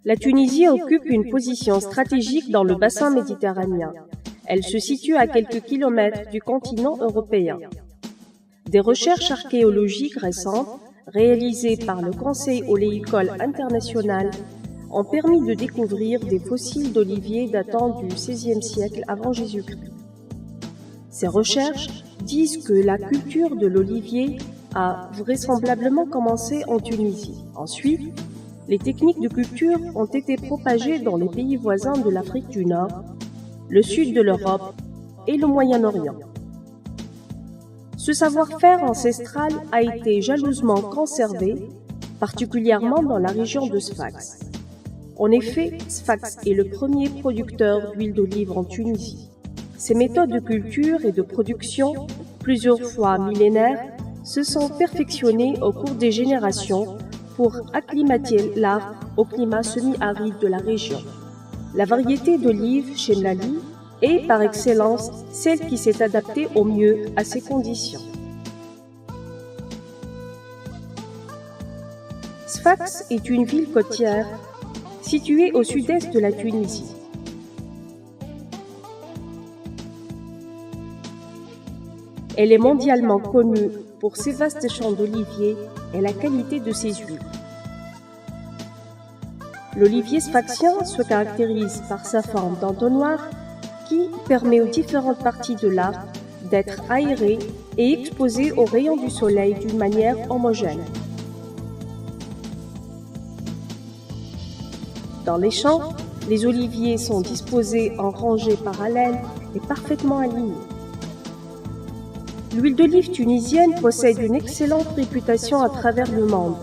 La Tunisie occupe une position stratégique dans le bassin méditerranéen. Elle se situe à quelques kilomètres du continent européen. Des recherches archéologiques récentes, réalisées par le Conseil oléicole international, ont permis de découvrir des fossiles d'oliviers datant du XVIe siècle avant Jésus-Christ. Ces recherches disent que la culture de l'olivier a vraisemblablement commencé en Tunisie. Ensuite, les techniques de culture ont été propagées dans les pays voisins de l'Afrique du Nord, le sud de l'Europe et le Moyen-Orient. Ce savoir-faire ancestral a été jalousement conservé, particulièrement dans la région de Sfax. En effet, Sfax est le premier producteur d'huile d'olive en Tunisie. Ces méthodes de culture et de production, plusieurs fois millénaires, se sont perfectionnées au cours des générations pour acclimater l'art au climat semi-aride de la région. La variété d'olive Chemlali est par excellence celle qui s'est adaptée au mieux à ces conditions. Sfax est une ville côtière située au sud-est de la Tunisie. Elle est mondialement connue pour ses vastes champs d'oliviers et la qualité de ses huiles. L'olivier sfaxien se caractérise par sa forme d'entonnoir qui permet aux différentes parties de l'arbre d'être aérées et exposées aux rayons du soleil d'une manière homogène. Dans les champs, les oliviers sont disposés en rangées parallèles et parfaitement alignés. L'huile d'olive tunisienne possède une excellente réputation à travers le monde.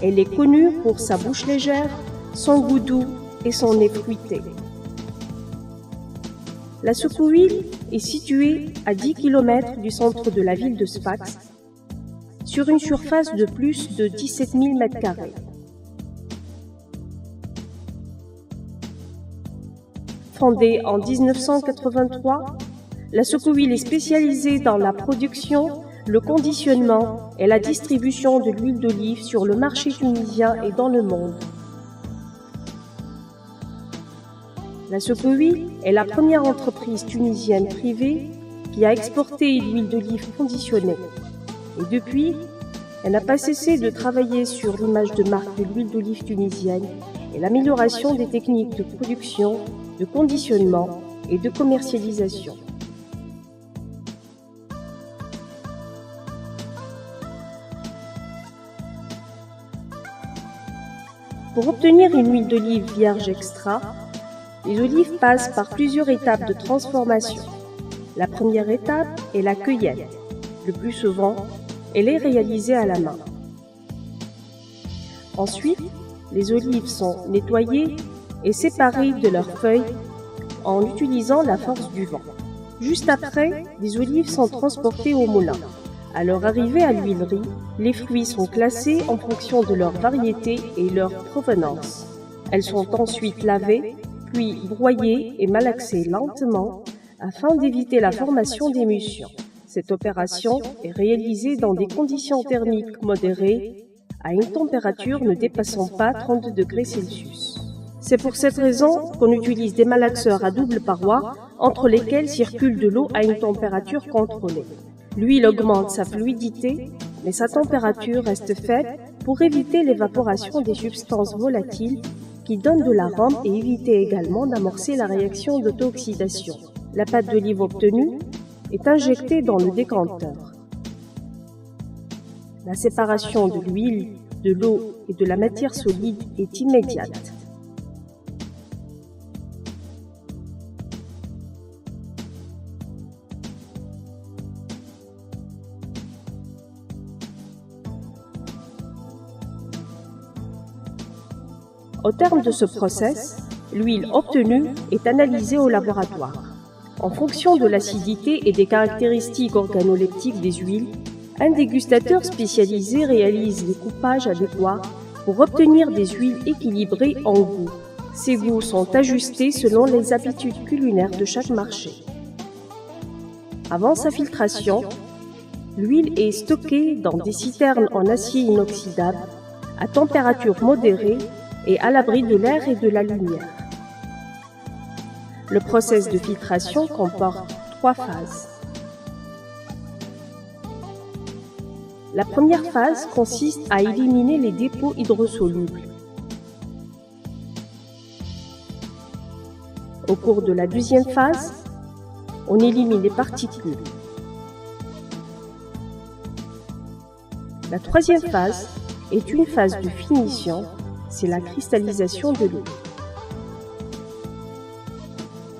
Elle est connue pour sa bouche légère, son goût doux et son nez fruité. La Soukouille est située à 10 km du centre de la ville de Sfax, sur une surface de plus de 17 000 m². Fondée en 1983, la Soukouille est spécialisée dans la production, le conditionnement et la distribution de l'huile d'olive sur le marché tunisien et dans le monde. La Soukouille est la première entreprise tunisienne privée qui a exporté l'huile d'olive conditionnée. Et depuis, elle n'a pas cessé de travailler sur l'image de marque de l'huile d'olive tunisienne et l'amélioration des techniques de production, de conditionnement et de commercialisation. Pour obtenir une huile d'olive vierge extra, les olives passent par plusieurs étapes de transformation. La première étape est la cueillette. Le plus souvent, elle est réalisée à la main. Ensuite, les olives sont nettoyées et séparées de leurs feuilles en utilisant la force du vent. Juste après, les olives sont transportées au moulin. À leur arrivée à l'huilerie, les fruits sont classés en fonction de leur variété et leur provenance. Elles sont ensuite lavées, puis broyées et malaxées lentement afin d'éviter la formation d'émulsions. Cette opération est réalisée dans des conditions thermiques modérées, à une température ne dépassant pas 30 degrés Celsius. C'est pour cette raison qu'on utilise des malaxeurs à double paroi entre lesquels circule de l'eau à une température contrôlée. L'huile augmente sa fluidité, mais sa température reste faible pour éviter l'évaporation des substances volatiles qui donnent de l'arôme et éviter également d'amorcer la réaction d'auto-oxydation. La pâte d'olive obtenue est injectée dans le décanteur. La séparation de l'huile, de l'eau et de la matière solide est immédiate. Au terme de ce process, l'huile obtenue est analysée au laboratoire. En fonction de l'acidité et des caractéristiques organoleptiques des huiles, un dégustateur spécialisé réalise les coupages adéquats pour obtenir des huiles équilibrées en goût. Ces goûts sont ajustés selon les habitudes culinaires de chaque marché. Avant sa filtration, l'huile est stockée dans des citernes en acier inoxydable à température modérée et à l'abri de l'air et de la lumière. Le processus de filtration comporte 3 phases. La première phase consiste à éliminer les dépôts hydrosolubles. Au cours de la deuxième phase, on élimine les particules. La troisième phase est une phase de finition, c'est la cristallisation de l'eau.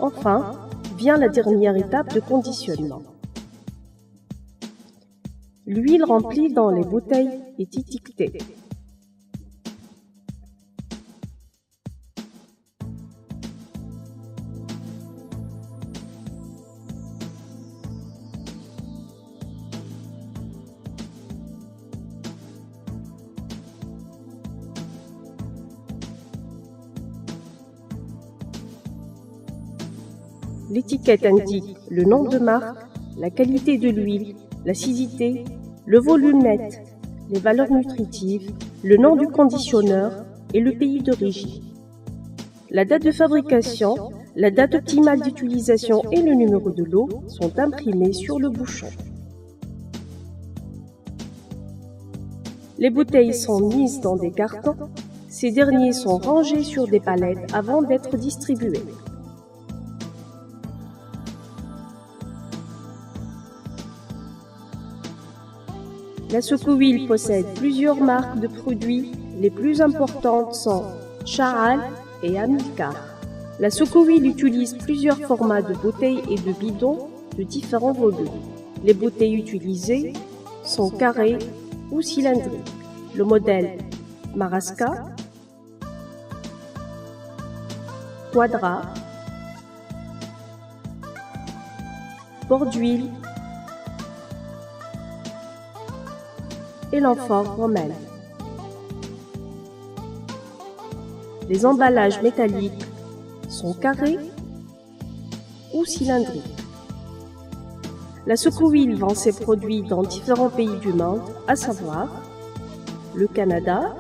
Enfin, vient la dernière étape de conditionnement. L'huile remplie dans les bouteilles est étiquetée. L'étiquette indique le nom de marque, la qualité de l'huile, l'acidité, le volume net, les valeurs nutritives, le nom du conditionneur et le pays d'origine. La date de fabrication, la date optimale d'utilisation et le numéro de lot sont imprimés sur le bouchon. Les bouteilles sont mises dans des cartons. Ces derniers sont rangés sur des palettes avant d'être distribués. La Socowil possède plusieurs marques de produits. Les plus importantes sont Charal et Amilcar. La Socowil utilise plusieurs formats de bouteilles et de bidons de différents volumes. Les bouteilles utilisées sont carrées ou cylindriques. Le modèle Marasca, Quadra, Port d'huile et l'enfant Rommel. Les emballages métalliques sont carrés ou cylindriques. La Socowil vend ses produits dans différents pays du monde, à savoir le Canada,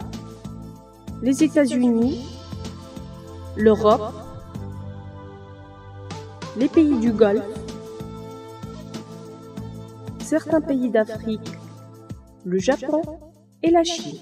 les États-Unis, l'Europe, les pays du Golfe, certains pays d'Afrique, le Japon et la Chine.